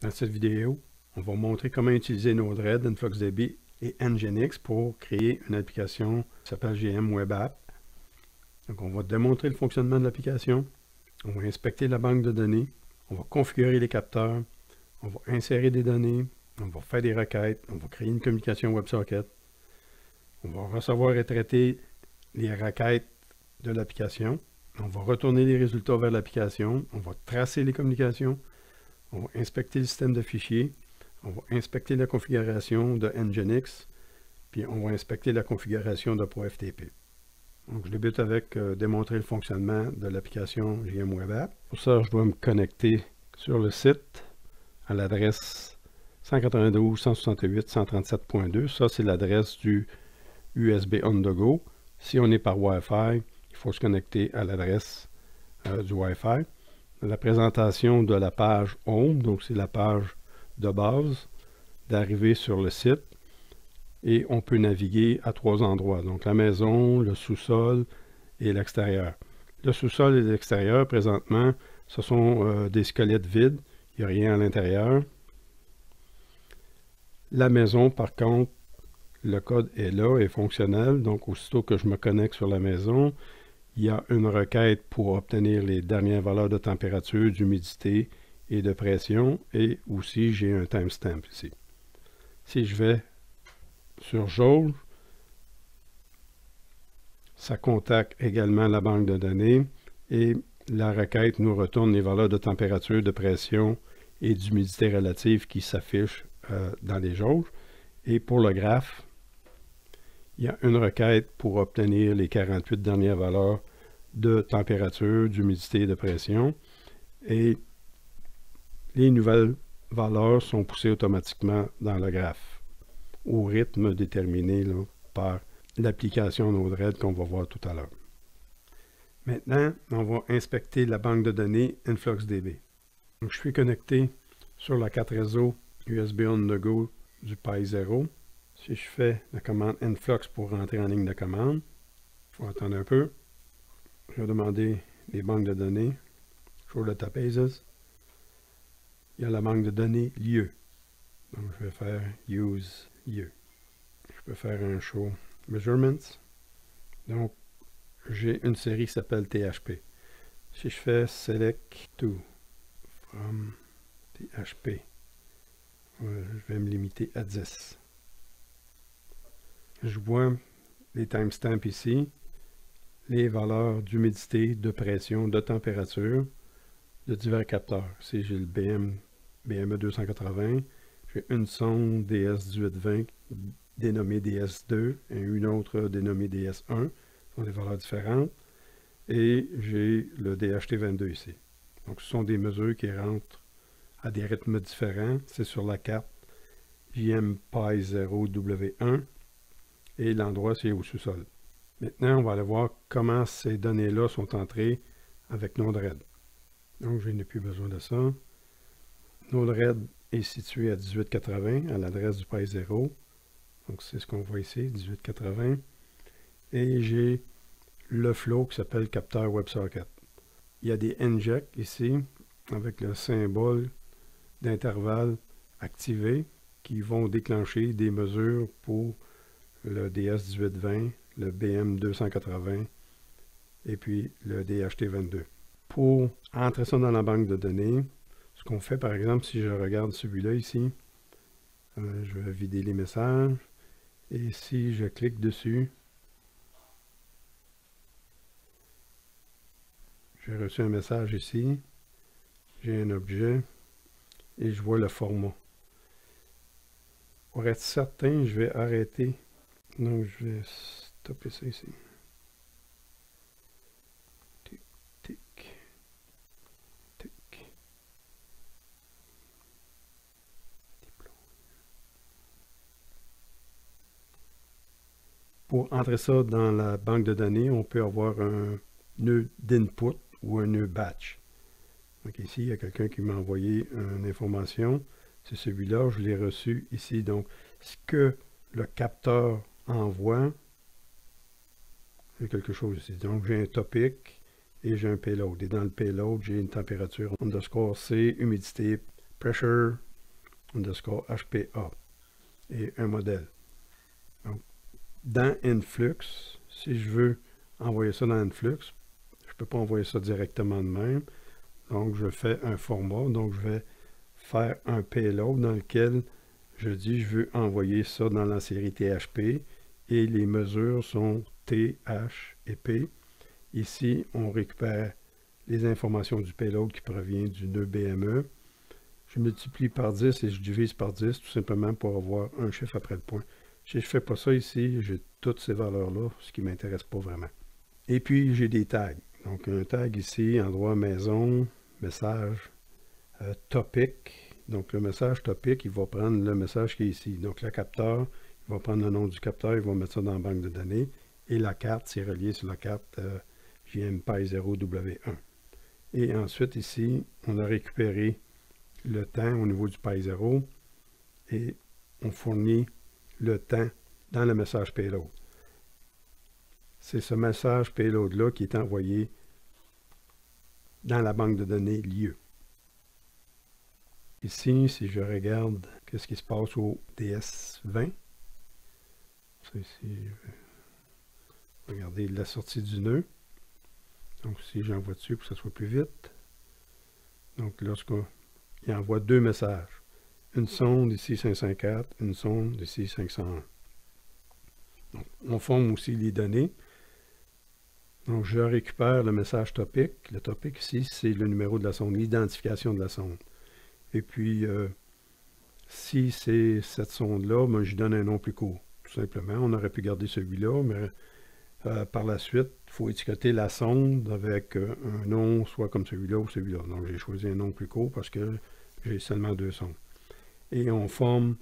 Dans cette vidéo, on va montrer comment utiliser Node-RED, InfluxDB et Nginx pour créer une application qui s'appelle GM Web App. Donc, on va démontrer le fonctionnement de l'application, on va inspecter la banque de données, on va configurer les capteurs, on va insérer des données, on va faire des requêtes, on va créer une communication WebSocket, on va recevoir et traiter les requêtes de l'application, on va retourner les résultats vers l'application, on va tracer les communications, on va inspecter le système de fichiers, on va inspecter la configuration de Nginx, puis on va inspecter la configuration de ProFTP. Donc, je débute avec démontrer le fonctionnement de l'application GM Web App. Pour ça, je dois me connecter sur le site à l'adresse 192.168.137.2. Ça, c'est l'adresse du USB on the go. Si on est par Wi-Fi, il faut se connecter à l'adresse du Wi-Fi. La présentation de la page Home, donc c'est la page de base, d'arriver sur le site. Et on peut naviguer à 3 endroits, donc la maison, le sous-sol et l'extérieur. Le sous-sol et l'extérieur, présentement, ce sont des squelettes vides, il n'y a rien à l'intérieur. La maison, par contre, le code est là, est fonctionnel, donc aussitôt que je me connecte sur la maison, il y a une requête pour obtenir les dernières valeurs de température, d'humidité et de pression, et aussi j'ai un timestamp ici. Si je vais sur Jauge, ça contacte également la banque de données et la requête nous retourne les valeurs de température, de pression et d'humidité relative qui s'affichent dans les jauges. Et pour le graphe, il y a une requête pour obtenir les 48 dernières valeurs de température, d'humidité et de pression. Et les nouvelles valeurs sont poussées automatiquement dans le graphe, au rythme déterminé là, par l'application Node-RED qu'on va voir tout à l'heure. Maintenant, on va inspecter la banque de données InfluxDB. Donc, je suis connecté sur la carte réseau USB on the go du Pi 0. Si je fais la commande influx pour rentrer en ligne de commande, il faut attendre un peu. Je vais demander les banques de données, show databases. Il y a la banque de données lieu. Donc, je vais faire use lieu. Je peux faire un show measurements. Donc, j'ai une série qui s'appelle THP. Si je fais select to from THP, je vais me limiter à 10. Je vois les timestamps ici, les valeurs d'humidité, de pression, de température de divers capteurs. Ici, j'ai le BME 280, j'ai une sonde DS1820 dénommée DS2 et une autre dénommée DS1, ce sont des valeurs différentes, et j'ai le DHT22 ici. Donc, ce sont des mesures qui rentrent à des rythmes différents. C'est sur la carte JM Pi0W1 et l'endroit c'est au sous-sol. Maintenant, on va aller voir comment ces données-là sont entrées avec Node-RED. Donc, je n'ai plus besoin de ça. Node-RED est situé à 1880 à l'adresse du Pi0. Donc, c'est ce qu'on voit ici, 1880. Et j'ai le flow qui s'appelle capteur WebSocket. Il y a des injects ici avec le symbole d'intervalle activé qui vont déclencher des mesures pour le DS1820, le BM280 et puis le DHT22. Pour entrer ça dans la banque de données, ce qu'on fait par exemple, si je regarde celui-là ici, je vais vider les messages et si je clique dessus, j'ai reçu un message ici, j'ai un objet et je vois le format. Pour être certain, je vais arrêter. Donc, je vais stopper ça ici. Tic, tic, tic. Pour entrer ça dans la banque de données, on peut avoir un nœud d'input ou un nœud batch. Donc ici, il y a quelqu'un qui m'a envoyé une information. C'est celui-là, je l'ai reçu ici. Donc, ce que le capteur envoie, c'est quelque chose ici. Donc, j'ai un topic et j'ai un payload. Et dans le payload, j'ai une température _C, humidité, pressure, underscore HPA et un modèle. Donc, dans Influx, si je veux envoyer ça dans Influx, je ne peux pas envoyer ça directement de même. Donc, je fais un format. Donc, je vais faire un payload dans lequel je dis je veux envoyer ça dans la série THP et les mesures sont T, H et P. Ici, on récupère les informations du payload qui provient du nœud BME. Je multiplie par 10 et je divise par 10 tout simplement pour avoir un chiffre après le point. Si je ne fais pas ça ici, j'ai toutes ces valeurs-là, ce qui ne m'intéresse pas vraiment. Et puis, j'ai des tags. Donc, un tag ici, endroit maison, message, topic. Donc, le message topic, il va prendre le message qui est ici. Donc, le capteur, il va prendre le nom du capteur, il va mettre ça dans la banque de données. Et la carte, c'est relié sur la carte JMPy0W1. Et ensuite, ici, on a récupéré le temps au niveau du Pi0 et on fournit le temps dans le message payload. C'est ce message payload-là qui est envoyé dans la banque de données lieu. Ici, si je regarde qu'est-ce qui se passe au DS20, ça ici, je vais regarder la sortie du nœud. Donc, si j'envoie dessus pour que ça soit plus vite. Donc, lorsqu'il envoie deux messages, une sonde ici 504, une sonde ici 501. Donc, on forme aussi les données. Donc, je récupère le message topic. Le topic ici, c'est le numéro de la sonde, l'identification de la sonde. Et puis, si c'est cette sonde-là, ben, je donne un nom plus court. Tout simplement, on aurait pu garder celui-là, mais par la suite, il faut étiqueter la sonde avec un nom, soit comme celui-là ou celui-là. Donc, j'ai choisi un nom plus court parce que j'ai seulement deux sondes. Et on forme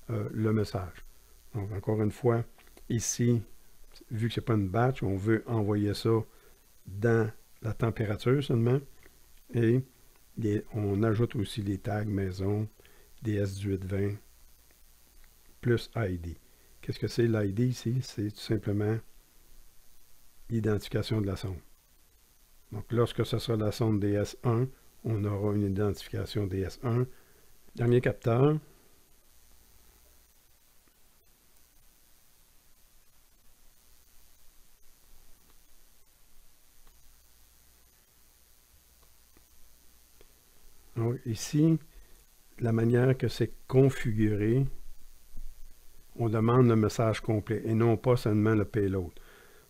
le message. Donc, encore une fois, ici, vu que ce n'est pas une batch, on veut envoyer ça dans la température seulement. Et on ajoute aussi les tags maison, DS1820, plus ID. Qu'est-ce que c'est l'ID ici? C'est tout simplement l'identification de la sonde. Donc, lorsque ce sera la sonde DS1, on aura une identification DS1. Dernier capteur. Donc, ici, la manière que c'est configuré, on demande le message complet et non pas seulement le payload.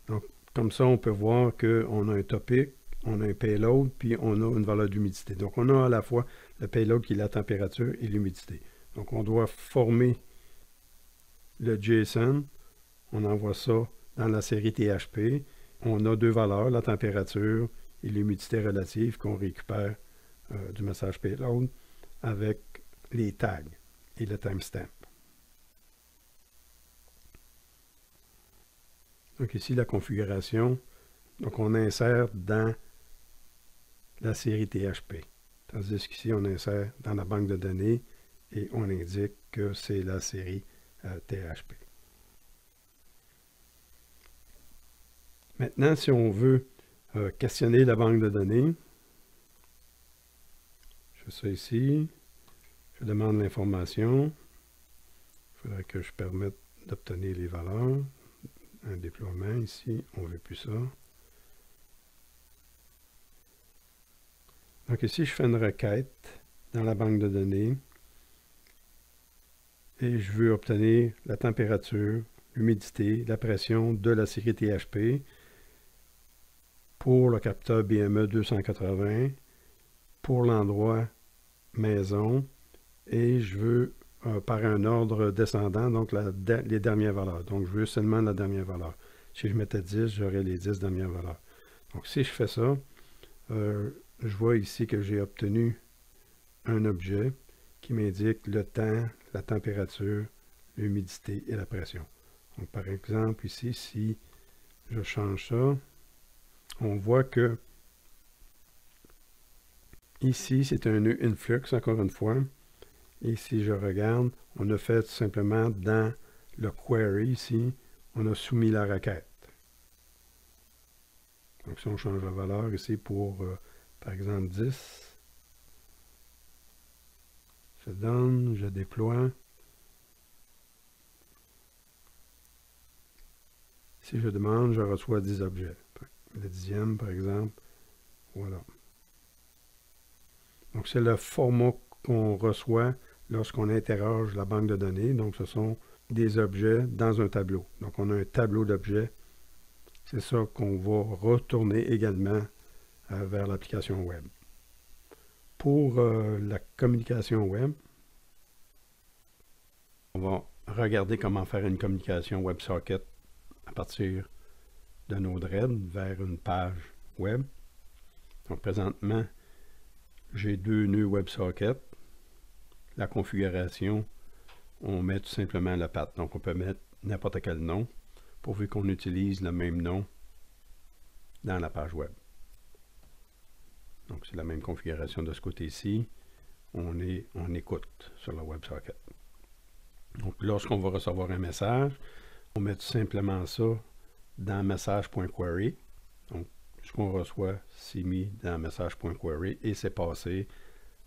Donc, comme ça, on peut voir qu'on a un topic, on a un payload, puis on a une valeur d'humidité. Donc, on a à la fois le payload qui est la température et l'humidité. Donc, on doit former le JSON. On envoie ça dans la série THP. On a deux valeurs, la température et l'humidité relative qu'on récupère du message payload avec les tags et le timestamp. Donc ici, la configuration. Donc on insère dans la série THP. Tandis qu'ici, on insère dans la banque de données et on indique que c'est la série THP. Maintenant, si on veut questionner la banque de données, je fais ça ici. Je demande l'information. Il faudrait que je permette d'obtenir les valeurs. Un déploiement ici, on ne veut plus ça. Donc ici, je fais une requête dans la banque de données et je veux obtenir la température, l'humidité, la pression de la série THP pour le capteur BME 280, pour l'endroit maison et je veux par un ordre descendant, donc les dernières valeurs. Donc, je veux seulement la dernière valeur. Si je mettais 10, j'aurais les 10 dernières valeurs. Donc, si je fais ça, je vois ici que j'ai obtenu un objet qui m'indique le temps, la température, l'humidité et la pression. Donc, par exemple, ici, si je change ça, on voit que ici, c'est un nœud influx, encore une fois. Et si je regarde, on a fait tout simplement dans le query ici, on a soumis la requête. Donc si on change la valeur ici pour, par exemple, 10, je donne, je déploie. Si je demande, je reçois 10 objets. Le 10e, par exemple, voilà. Donc, c'est le format qu'on reçoit lorsqu'on interroge la banque de données. Donc, ce sont des objets dans un tableau. Donc, on a un tableau d'objets. C'est ça qu'on va retourner également vers l'application web. Pour la communication web, on va regarder comment faire une communication WebSocket à partir de Node-RED vers une page web. Donc, présentement, j'ai 2 nœuds WebSocket. La configuration, on met tout simplement la patte. Donc, on peut mettre n'importe quel nom, pourvu qu'on utilise le même nom dans la page web. Donc, c'est la même configuration de ce côté-ci. On écoute sur le WebSocket. Donc, lorsqu'on va recevoir un message, on met tout simplement ça dans message.query. Donc, ce qu'on reçoit, c'est mis dans message.query et c'est passé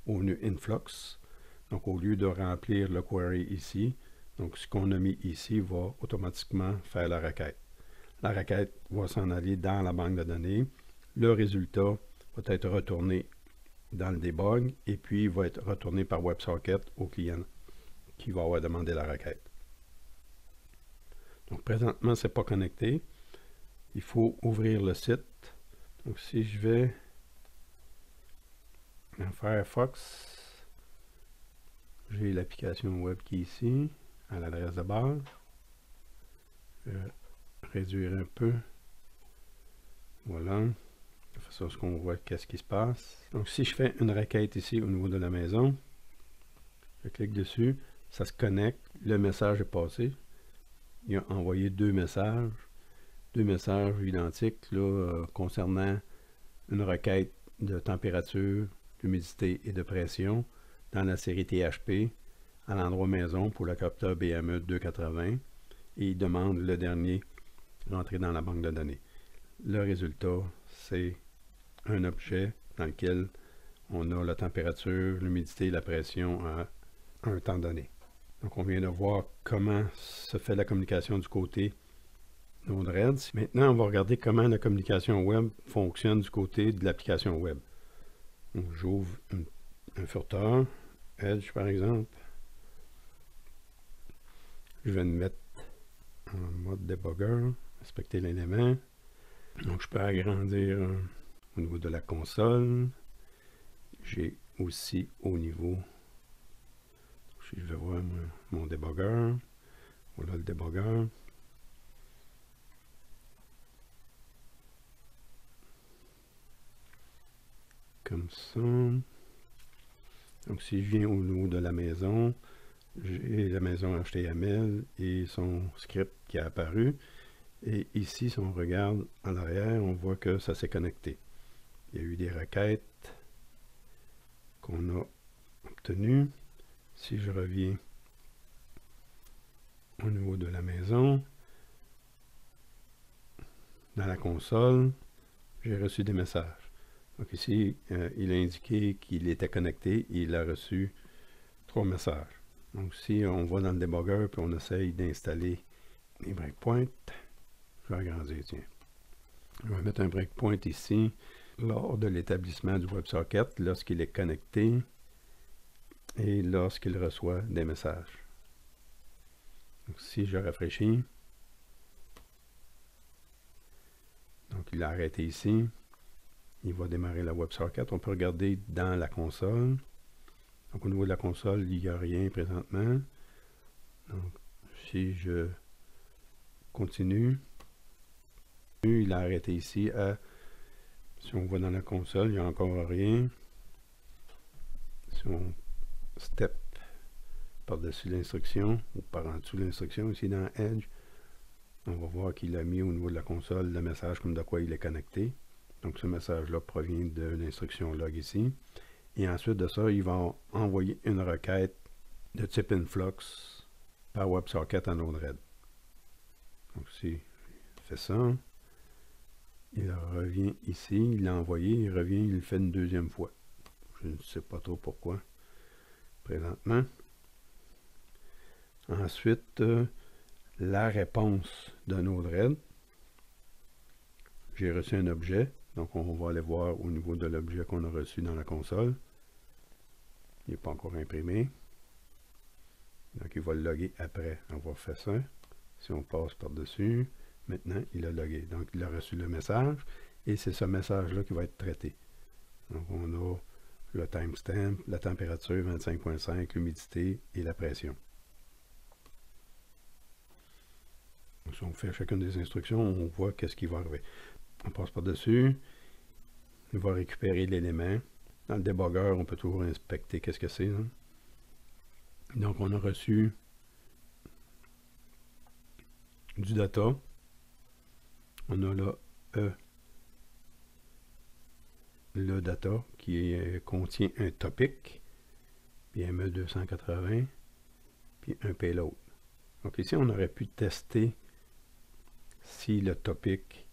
au nœud influx. Donc, au lieu de remplir le query ici, donc ce qu'on a mis ici va automatiquement faire la requête. La requête va s'en aller dans la banque de données. Le résultat va être retourné dans le debug et puis va être retourné par WebSocket au client qui va avoir demandé la requête. Donc, présentement, ce n'est pas connecté. Il faut ouvrir le site. Donc, si je vais dans Firefox, j'ai l'application web qui est ici, à l'adresse de base. Je vais réduire un peu. Voilà. De façon à ce qu'on voit qu'est-ce qui se passe. Donc, si je fais une requête ici au niveau de la maison, je clique dessus, ça se connecte, le message est passé. Il a envoyé deux messages identiques là, concernant une requête de température, d'humidité et de pression dans la série THP à l'endroit maison pour le capteur BME 280 et il demande le dernier rentré dans la banque de données. Le résultat, c'est un objet dans lequel on a la température, l'humidité et la pression à un temps donné. Donc, on vient de voir comment se fait la communication du côté Node-RED. Maintenant, on va regarder comment la communication web fonctionne du côté de l'application web. J'ouvre un furteur, Edge par exemple. Je vais me mettre en mode debugger, inspecter l'élément. Donc, je peux agrandir au niveau de la console. J'ai aussi au niveau, si je vais voir mon debugger, voilà le debugger. Comme ça. Donc, si je viens au niveau de la maison, j'ai la maison HTML et son script qui a apparu. Et ici, si on regarde en arrière, on voit que ça s'est connecté. Il y a eu des requêtes qu'on a obtenues. Si je reviens au niveau de la maison, dans la console, j'ai reçu des messages. Donc ici, il a indiqué qu'il était connecté et il a reçu 3 messages. Donc si on va dans le debugger et on essaye d'installer les breakpoints, je vais agrandir, tiens. Je vais mettre un breakpoint ici lors de l'établissement du WebSocket lorsqu'il est connecté et lorsqu'il reçoit des messages. Donc si je rafraîchis, donc il a arrêté ici. Il va démarrer la WebSocket. On peut regarder dans la console. Donc, au niveau de la console, il n'y a rien présentement. Donc, si je continue, il a arrêté ici. Si on va dans la console, il n'y a encore rien. Si on step par-dessus l'instruction ou par en dessous de l'instruction, ici dans Edge, on va voir qu'il a mis au niveau de la console le message comme de quoi il est connecté. Donc, ce message-là provient de l'instruction log ici. Et ensuite de ça, il va envoyer une requête de type influx par WebSocket à Node-RED. Donc, si je fais ça, il revient ici, il l'a envoyé, il revient, il le fait une deuxième fois. Je ne sais pas trop pourquoi. présentement. Ensuite, la réponse de Node-RED. J'ai reçu un objet, donc on va aller voir au niveau de l'objet qu'on a reçu dans la console. Il n'est pas encore imprimé. Donc il va le loguer après avoir fait ça. Si on passe par-dessus, maintenant il a logué. Donc il a reçu le message et c'est ce message-là qui va être traité. Donc on a le timestamp, la température 25.5, l'humidité et la pression. Si on fait chacune des instructions, on voit qu'est-ce qui va arriver. On passe par-dessus, il va récupérer l'élément. Dans le débugger, on peut toujours inspecter qu'est-ce que c'est. Hein? Donc on a reçu du data. On a là le data qui contient un topic, puis un ME280, puis un payload. Donc ici, on aurait pu tester si le topic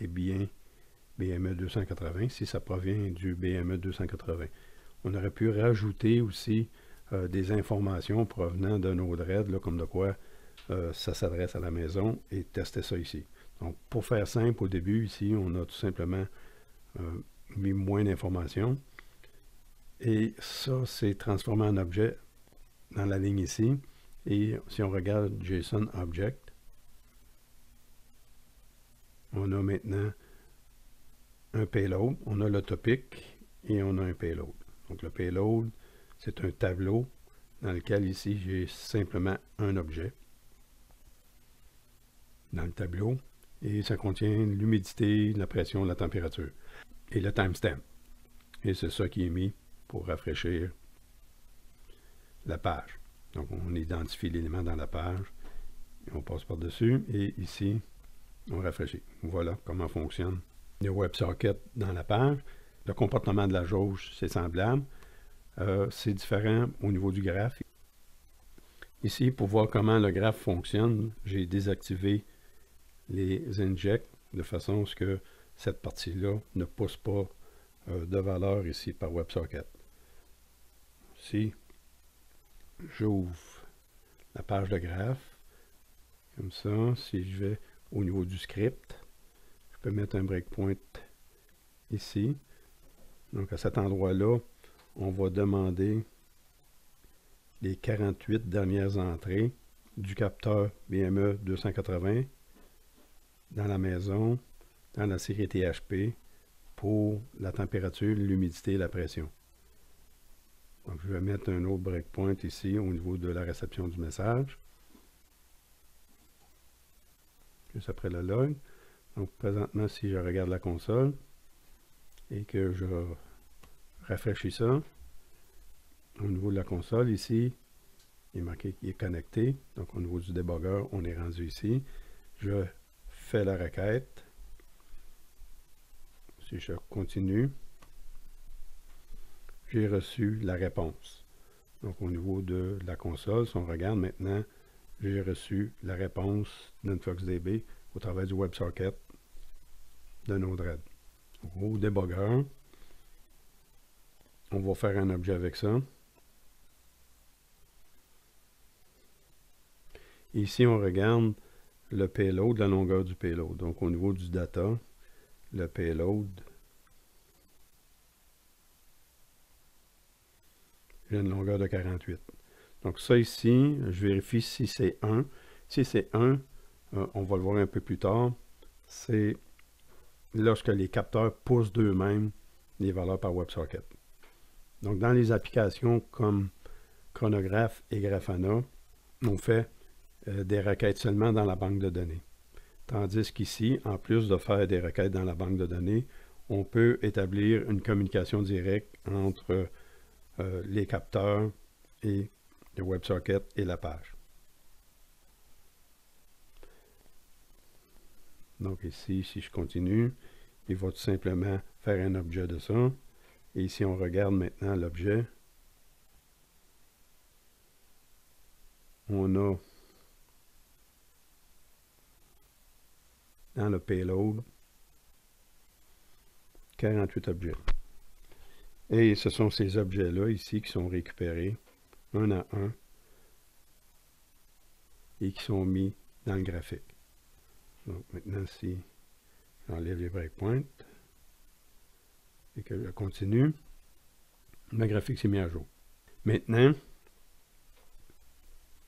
est bien BME280, si ça provient du BME280. On aurait pu rajouter aussi des informations provenant de Node-RED, comme de quoi ça s'adresse à la maison, et tester ça ici. Donc, pour faire simple, au début, ici, on a tout simplement mis moins d'informations. Et ça, c'est transformé en objet dans la ligne ici. Et si on regarde JSON Object, on a maintenant un payload, on a le topic et on a un payload. Donc le payload, c'est un tableau dans lequel ici j'ai simplement un objet dans le tableau et ça contient l'humidité, la pression, la température et le timestamp. Et c'est ça qui est mis pour rafraîchir la page. Donc on identifie l'élément dans la page, et on passe par-dessus et ici on rafraîchit. Voilà comment fonctionne le WebSocket dans la page. Le comportement de la jauge, c'est semblable. C'est différent au niveau du graphe. Ici, pour voir comment le graphe fonctionne, j'ai désactivé les injects de façon à ce que cette partie-là ne pousse pas de valeur ici par WebSocket. Si j'ouvre la page de graphe, comme ça, si je vais au niveau du script, je peux mettre un breakpoint ici. Donc à cet endroit-là, on va demander les 48 dernières entrées du capteur BME 280 dans la maison, dans la série THP, pour la température, l'humidité et la pression. Donc je vais mettre un autre breakpoint ici au niveau de la réception du message. Juste après le log. Donc présentement, si je regarde la console et que je rafraîchis ça, au niveau de la console, ici, il est marqué qu'il est connecté. Donc au niveau du débugger, on est rendu ici. Je fais la requête. Si je continue, j'ai reçu la réponse. Donc au niveau de la console, si on regarde maintenant, j'ai reçu la réponse d'InfluxDB au travers du WebSocket de Node-RED. Au débugger, on va faire un objet avec ça. Ici, on regarde le payload, la longueur du payload. Donc au niveau du data, le payload, j'ai une longueur de 48. Donc ça ici, je vérifie si c'est 1. Si c'est 1, on va le voir un peu plus tard, c'est lorsque les capteurs poussent d'eux-mêmes les valeurs par WebSocket. Donc dans les applications comme Chronograph et Grafana, on fait des requêtes seulement dans la banque de données. Tandis qu'ici, en plus de faire des requêtes dans la banque de données, on peut établir une communication directe entre les capteurs et le WebSocket et la page. Donc ici, si je continue, il va tout simplement faire un objet de ça. Et ici, on regarde maintenant l'objet. On a dans le payload 48 objets. Et ce sont ces objets-là ici qui sont récupérés un à un et qui sont mis dans le graphique. Donc maintenant, si j'enlève les breakpoints et que je continue, le graphique s'est mis à jour. Maintenant,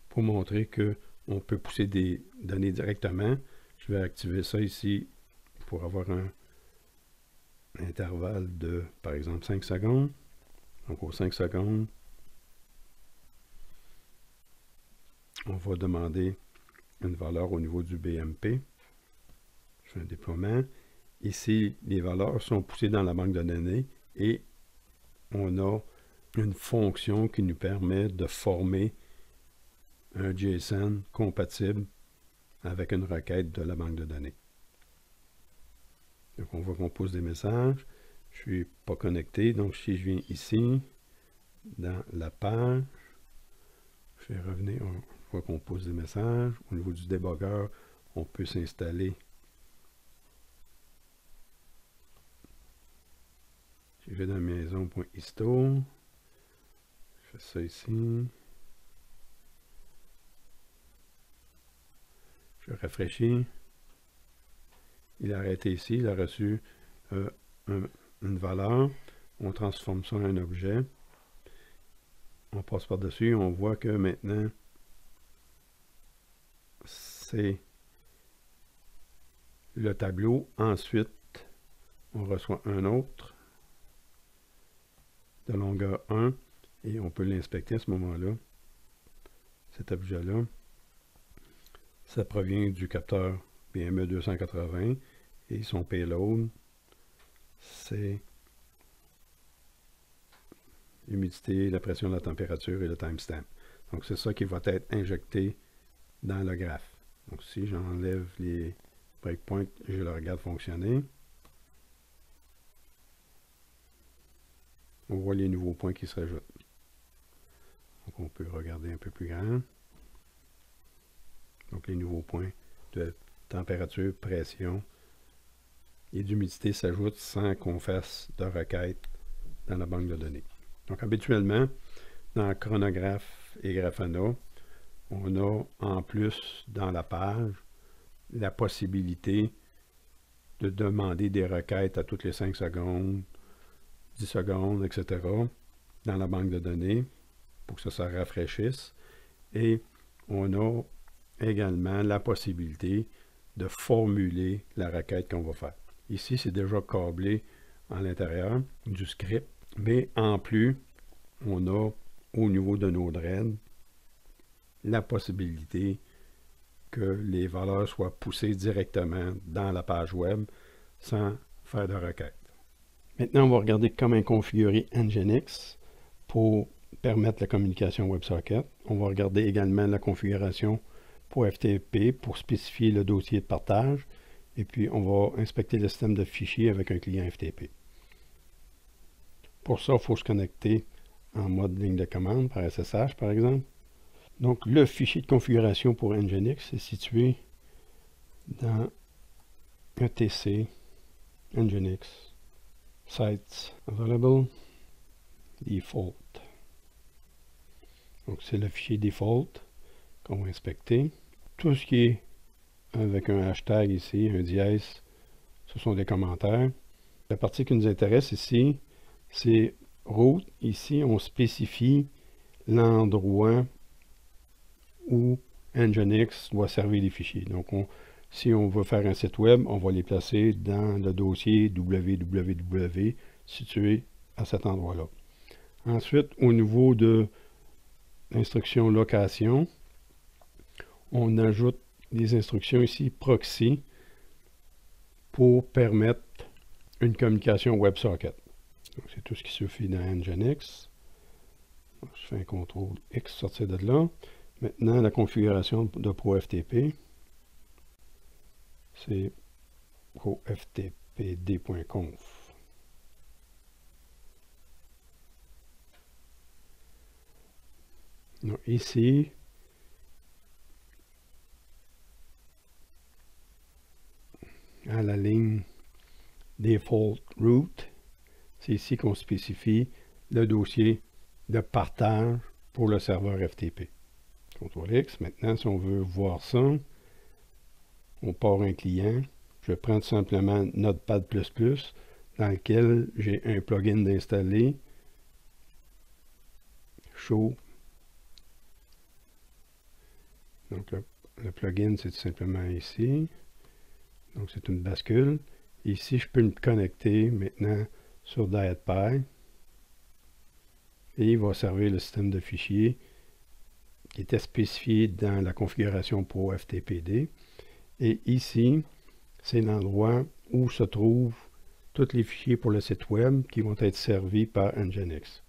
pour montrer qu'on peut pousser des données directement, je vais activer ça ici pour avoir un intervalle de, par exemple, 5 secondes. Donc, aux 5 secondes, on va demander une valeur au niveau du BMP. Je fais un déploiement. Ici, les valeurs sont poussées dans la banque de données et on a une fonction qui nous permet de former un JSON compatible avec une requête de la banque de données. Donc, on voit qu'on pousse des messages. Je ne suis pas connecté. Donc, si je viens ici, dans la page, je vais revenir. On voit qu'on pousse des messages. Au niveau du débogueur, on peut s'installer. Je vais dans maison.histo. Je fais ça ici. Je rafraîchis. Il a arrêté ici. Il a reçu une valeur. On transforme ça en un objet. On passe par-dessus. On voit que maintenant, c'est le tableau. Ensuite, on reçoit un autre de longueur 1 et on peut l'inspecter à ce moment-là. Cet objet-là, ça provient du capteur BME 280 et son payload, c'est l'humidité, la pression, la température et le timestamp. Donc c'est ça qui va être injecté dans le graphe. Donc si j'enlève les breakpoints, je le regarde fonctionner. On voit les nouveaux points qui se rajoutent. Donc on peut regarder un peu plus grand. Donc les nouveaux points de température, pression et d'humidité s'ajoutent sans qu'on fasse de requête dans la banque de données. Donc habituellement, dans Chronograph et Grafana, on a en plus dans la page la possibilité de demander des requêtes à toutes les 5 secondes, 10 secondes, etc. dans la banque de données pour que ça se rafraîchisse. Et on a également la possibilité de formuler la requête qu'on va faire. Ici, c'est déjà câblé à l'intérieur du script, mais en plus, on a au niveau de nos threads la possibilité que les valeurs soient poussées directement dans la page web sans faire de requête. Maintenant, on va regarder comment configurer Nginx pour permettre la communication WebSocket. On va regarder également la configuration pour FTP pour spécifier le dossier de partage. Et puis, on va inspecter le système de fichiers avec un client FTP. Pour ça, il faut se connecter en mode ligne de commande par SSH, par exemple. Donc, le fichier de configuration pour Nginx est situé dans etc Nginx sites available default. Donc, c'est le fichier default qu'on va inspecter. Tout ce qui est avec un hashtag ici, un dièse, ce sont des commentaires. La partie qui nous intéresse ici, c'est route. Ici, on spécifie l'endroit où Nginx doit servir les fichiers. Donc, si on veut faire un site web, on va les placer dans le dossier www situé à cet endroit-là. Ensuite, au niveau de l'instruction location, on ajoute des instructions ici proxy pour permettre une communication WebSocket. C'est tout ce qui se fait dans Nginx. Je fais un CTRL X, sortir de là. Maintenant, la configuration de ProFTP, c'est proftpd.conf. Donc, ici, à la ligne Default Route, c'est ici qu'on spécifie le dossier de partage pour le serveur FTP. CTRL X. Maintenant, si on veut voir ça, on part un client. Je prends tout simplement Notepad++, dans lequel j'ai un plugin d'installer. Show. Donc, le plugin, c'est tout simplement ici. Donc, c'est une bascule. Ici, je peux me connecter maintenant sur DietPy. Et il va servir le système de fichiers qui était spécifié dans la configuration pour FTPD. Et ici, c'est l'endroit où se trouvent tous les fichiers pour le site web qui vont être servis par Nginx.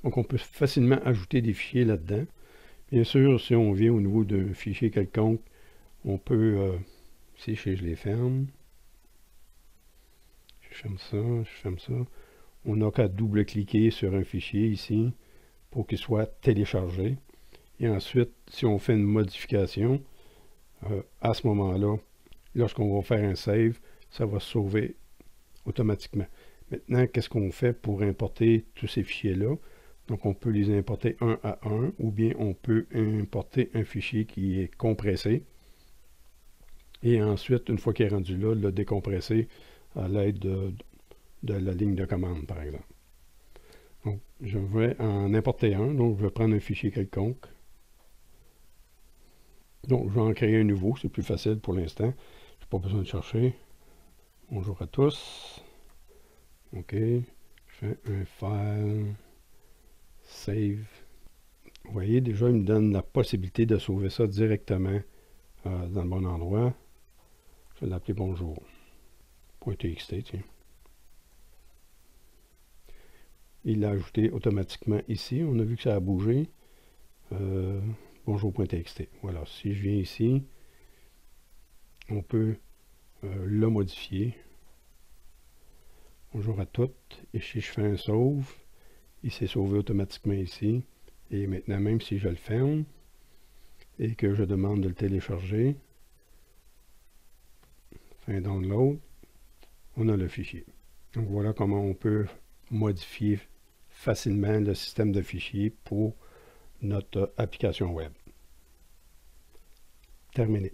Donc, on peut facilement ajouter des fichiers là-dedans. Bien sûr, si on vient au niveau d'un fichier quelconque, on peut, ici, je les ferme. Je ferme ça, je ferme ça. On n'a qu'à double-cliquer sur un fichier ici pour qu'il soit téléchargé. Et ensuite, si on fait une modification, à ce moment-là, lorsqu'on va faire un save, ça va se sauver automatiquement. Maintenant, qu'est-ce qu'on fait pour importer tous ces fichiers-là? Donc, on peut les importer un à un, ou bien on peut importer un fichier qui est compressé. Et ensuite, une fois qu'il est rendu là, le décompresser à l'aide de la ligne de commande, par exemple. Donc, je vais en importer un. Donc, je vais prendre un fichier quelconque. Donc, je vais en créer un nouveau. C'est plus facile pour l'instant. Je n'ai pas besoin de chercher. Bonjour à tous. OK. Je fais un file. Save. Vous voyez, déjà, il me donne la possibilité de sauver ça directement dans le bon endroit. Je vais l'appeler bonjour. .txt, tiens. Il l'a ajouté automatiquement ici. On a vu que ça a bougé. Bonjour.txt. Voilà, si je viens ici, on peut le modifier. Bonjour à toutes. Et si je fais un sauve, il s'est sauvé automatiquement ici. Et maintenant, même si je le ferme et que je demande de le télécharger, un download, on a le fichier. Donc voilà comment on peut modifier facilement le système de fichiers pour notre application web. Terminé.